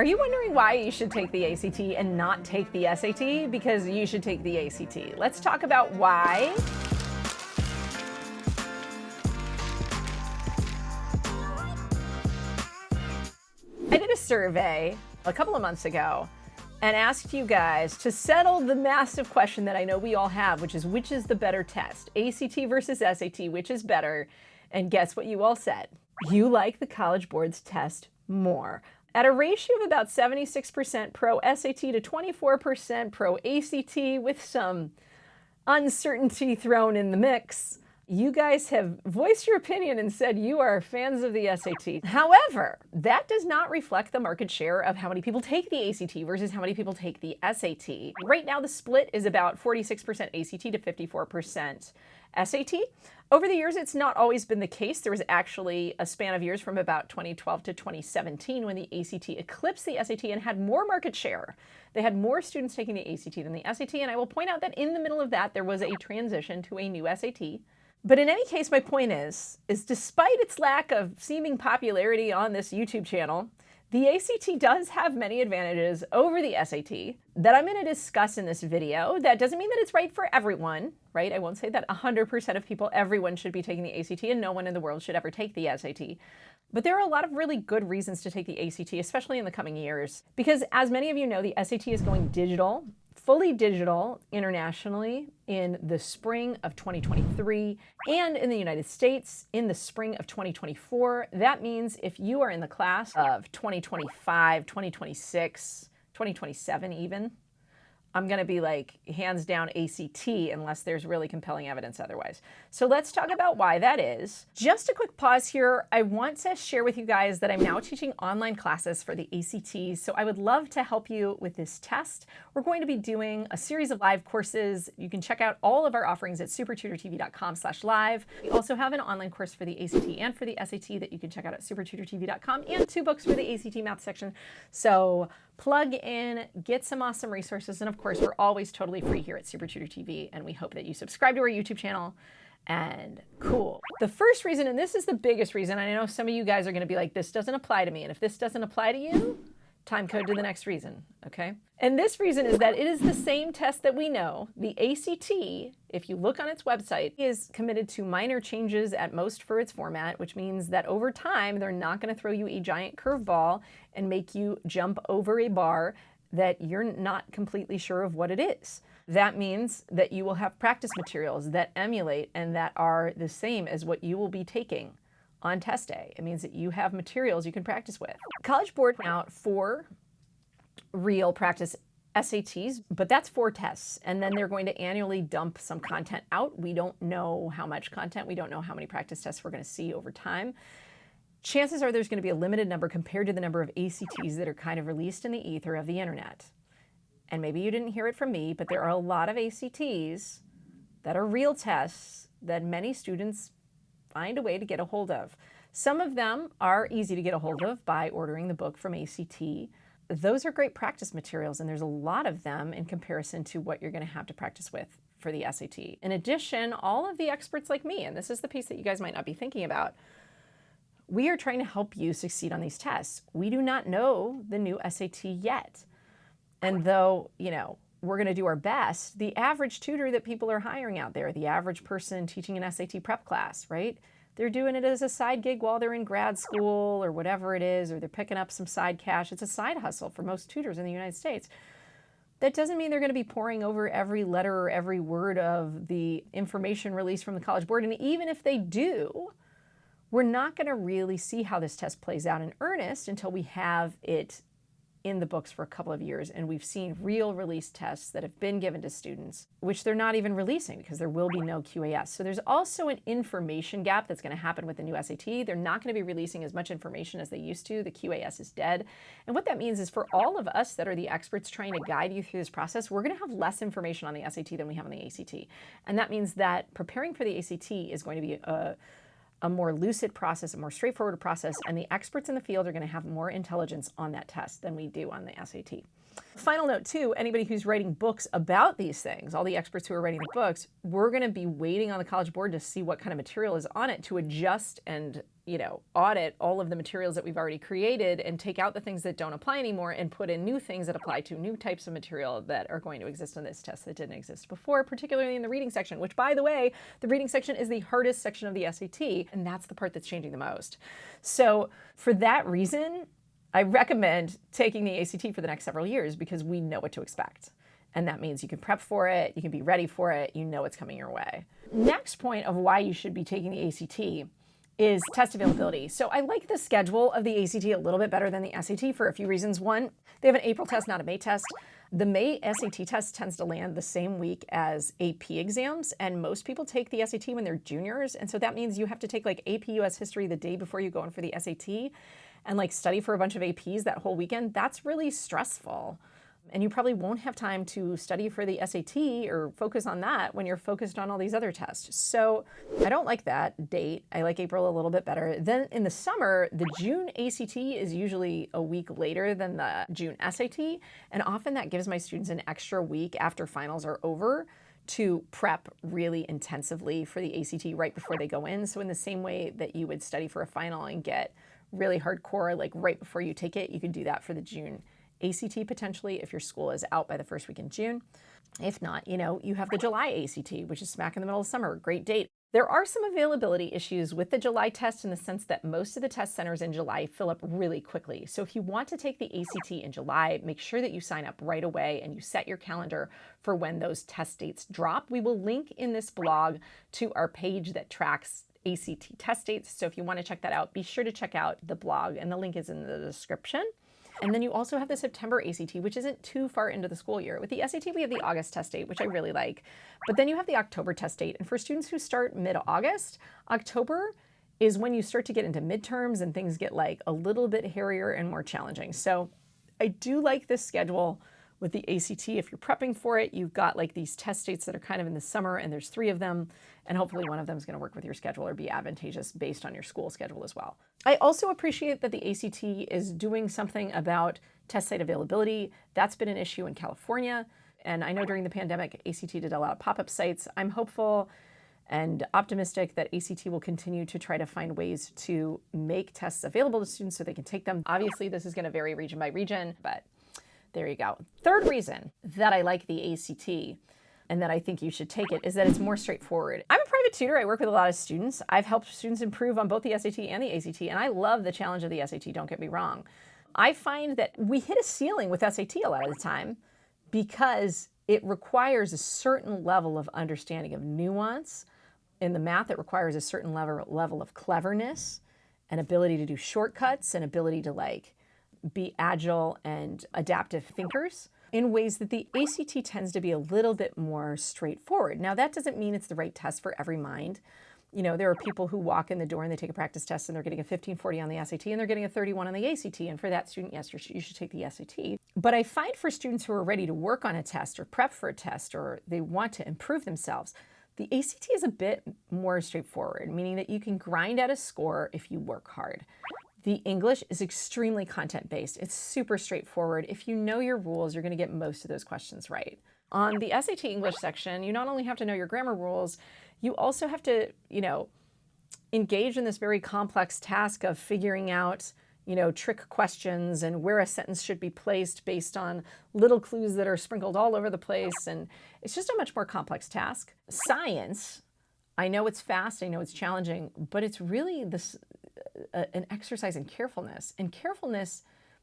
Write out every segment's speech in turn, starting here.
Are you wondering why you should take the ACT and not take the SAT? Because you should take the ACT. Let's talk about why. I did a survey a couple of months ago and asked you guys to settle the massive question that I know we all have, which is the better test? ACT versus SAT, which is better? And guess what you all said? You like the College Board's test more. At a ratio of about 76% pro SAT to 24% pro ACT, with some uncertainty thrown in the mix, you guys have voiced your opinion and said you are fans of the SAT. However, that does not reflect the market share of how many people take the ACT versus how many people take the SAT. Right now, the split is about 46% ACT to 54% SAT. Over the years, it's not always been the case. There was actually a span of years from about 2012 to 2017 when the ACT eclipsed the SAT and had more market share. They had more students taking the ACT than the SAT, and I will point out that in the middle of that, there was a transition to a new SAT. But in any case, my point is despite its lack of seeming popularity on this YouTube channel, the ACT does have many advantages over the SAT that I'm going to discuss in this video. That doesn't mean that it's right for everyone, right? I won't say that 100% of people, everyone should be taking the ACT and no one in the world should ever take the SAT. But there are a lot of really good reasons to take the ACT, especially in the coming years. Because as many of you know, the SAT is going digital, fully digital internationally in the spring of 2023 and in the United States in the spring of 2024. That means if you are in the class of 2025, 2026, 2027 even, I'm going to be like hands down ACT unless there's really compelling evidence otherwise. So let's talk about why that is. Just a quick pause here. I want to share with you guys that I'm now teaching online classes for the ACT. So I would love to help you with this test. We're going to be doing a series of live courses. You can check out all of our offerings at SupertutorTV.com/live. We also have an online course for the ACT and for the SAT that you can check out at SupertutorTV.com, and 2 books for the ACT math section. So plug in, get some awesome resources, and of course, we're always totally free here at SupertutorTV, and we hope that you subscribe to our YouTube channel. And cool. The first reason, and this is the biggest reason, and I know some of you guys are going to be like, this doesn't apply to me, and if this doesn't apply to you, time code to the next reason, okay? And this reason is that it is the same test that we know. The ACT, if you look on its website, is committed to minor changes at most for its format, which means that over time, they're not going to throw you a giant curveball and make you jump over a bar that you're not completely sure of what it is. That means that you will have practice materials that emulate and that are the same as what you will be taking on test day. It means that you have materials you can practice with. College Board put out 4 real practice SATs, but that's 4 tests. And then they're going to annually dump some content out. We don't know how much content. We don't know how many practice tests we're going to see over time. Chances are there's going to be a limited number compared to the number of ACTs that are kind of released in the ether of the internet. And maybe you didn't hear it from me, but there are a lot of ACTs that are real tests that many students find a way to get a hold of. Some of them are easy to get a hold of by ordering the book from ACT. Those are great practice materials, and there's a lot of them in comparison to what you're going to have to practice with for the SAT. In addition, all of the experts like me, and this is the piece that you guys might not be thinking about, we are trying to help you succeed on these tests. We do not know the new SAT yet. And though, you know, we're going to do our best, the average tutor that people are hiring out there, the average person teaching an SAT prep class, right? They're doing it as a side gig while they're in grad school or whatever it is, or they're picking up some side cash. It's a side hustle for most tutors in the United States. That doesn't mean they're going to be poring over every letter or every word of the information released from the College Board. And even if they do, we're not going to really see how this test plays out in earnest until we have it in the books for a couple of years, and we've seen real release tests that have been given to students, which they're not even releasing because there will be no QAS. So there's also an information gap that's going to happen with the new SAT. They're not going to be releasing as much information as they used to. The QAS is dead. And what that means is for all of us that are the experts trying to guide you through this process, we're going to have less information on the SAT than we have on the ACT. And that means that preparing for the ACT is going to be a more lucid process, a more straightforward process, and the experts in the field are going to have more intelligence on that test than we do on the SAT. Final note too, anybody who's writing books about these things, all the experts who are writing the books, we're going to be waiting on the College Board to see what kind of material is on it to adjust and audit all of the materials that we've already created and take out the things that don't apply anymore and put in new things that apply to new types of material that are going to exist on this test that didn't exist before, particularly in the reading section, which, by the way, the reading section is the hardest section of the SAT, and that's the part that's changing the most. So for that reason, I recommend taking the ACT for the next several years because we know what to expect. And that means you can prep for it, you can be ready for it, you know what's coming your way. Next point of why you should be taking the ACT is test availability. So I like the schedule of the ACT a little bit better than the SAT for a few reasons. One, they have an April test, not a May test. The May SAT test tends to land the same week as AP exams, and most people take the SAT when they're juniors. And so that means you have to take like AP US history the day before you go in for the SAT and like study for a bunch of APs that whole weekend. That's really stressful. And you probably won't have time to study for the SAT or focus on that when you're focused on all these other tests. So I don't like that date. I like April a little bit better. Then in the summer, the June ACT is usually a week later than the June SAT. And often that gives my students an extra week after finals are over to prep really intensively for the ACT right before they go in. So in the same way that you would study for a final and get really hardcore like right before you take it, you can do that for the June ACT potentially if your school is out by the first week in June. If not, you have the July ACT, which is smack in the middle of summer, great date. There are some availability issues with the July test in the sense that most of the test centers in July fill up really quickly. So if you want to take the ACT in July, make sure that you sign up right away and you set your calendar for when those test dates drop. We will link in this blog to our page that tracks ACT test dates. So if you want to check that out, be sure to check out the blog and the link is in the description. And then you also have the September ACT, which isn't too far into the school year. With the SAT, we have the August test date, which I really like. But then you have the October test date. And for students who start mid-August, October is when you start to get into midterms and things get like a little bit hairier and more challenging. So I do like this schedule with the ACT. If you're prepping for it, you've got like these test dates that are kind of in the summer and there's 3 of them. And hopefully one of them is going to work with your schedule or be advantageous based on your school schedule as well. I also appreciate that the ACT is doing something about test site availability. That's been an issue in California. And I know during the pandemic, ACT did a lot of pop-up sites. I'm hopeful and optimistic that ACT will continue to try to find ways to make tests available to students so they can take them. Obviously, this is going to vary region by region, but there you go. Third reason that I like the ACT and that I think you should take it is that it's more straightforward. I'm a private tutor. I work with a lot of students. I've helped students improve on both the SAT and the ACT, and I love the challenge of the SAT, don't get me wrong. I find that we hit a ceiling with SAT a lot of the time because it requires a certain level of understanding of nuance. In the math, it requires a certain level of cleverness and ability to do shortcuts and ability to like be agile and adaptive thinkers in ways that the ACT tends to be a little bit more straightforward. Now, that doesn't mean it's the right test for every mind. There are people who walk in the door and they take a practice test and they're getting a 1540 on the SAT and they're getting a 31 on the ACT. And for that student, yes, you should take the SAT. But I find for students who are ready to work on a test or prep for a test or they want to improve themselves, the ACT is a bit more straightforward, meaning that you can grind out a score if you work hard. The English is extremely content-based. It's super straightforward. If you know your rules, you're going to get most of those questions right. On the SAT English section, you not only have to know your grammar rules, you also have to, engage in this very complex task of figuring out, trick questions and where a sentence should be placed based on little clues that are sprinkled all over the place. And it's just a much more complex task. Science, I know it's fast, I know it's challenging, but it's really an exercise in carefulness. And carefulness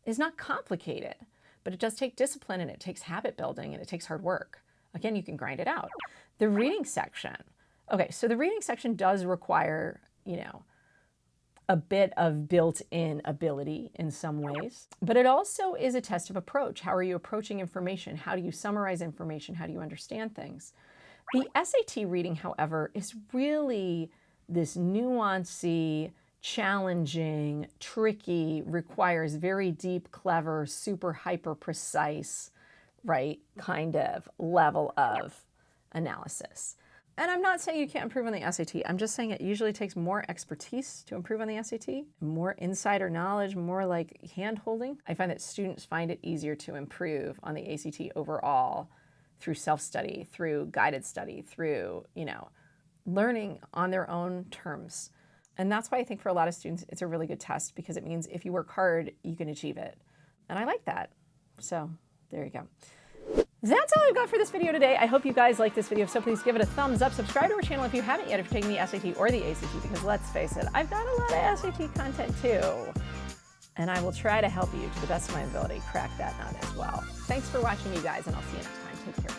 is not complicated, but it does take discipline and it takes habit building and it takes hard work. Again, you can grind it out. The reading section. Okay, so the reading section does require, a bit of built-in ability in some ways, but it also is a test of approach. How are you approaching information? How do you summarize information? How do you understand things? The SAT reading, however, is really this nuancy, challenging, tricky, requires very deep, clever, super hyper precise, right, kind of level of analysis. And I'm not saying you can't improve on the SAT. I'm just saying it usually takes more expertise to improve on the SAT, more insider knowledge, more like hand-holding. I find that students find it easier to improve on the ACT overall through self-study, through guided study, through, learning on their own terms. And that's why I think for a lot of students, it's a really good test, because it means if you work hard, you can achieve it. And I like that. So there you go. That's all I've got for this video today. I hope you guys like this video. So please give it a thumbs up. Subscribe to our channel if you haven't yet, if you're taking the SAT or the ACT, because let's face it, I've got a lot of SAT content too. And I will try to help you to the best of my ability crack that nut as well. Thanks for watching, you guys, and I'll see you next time. Take care.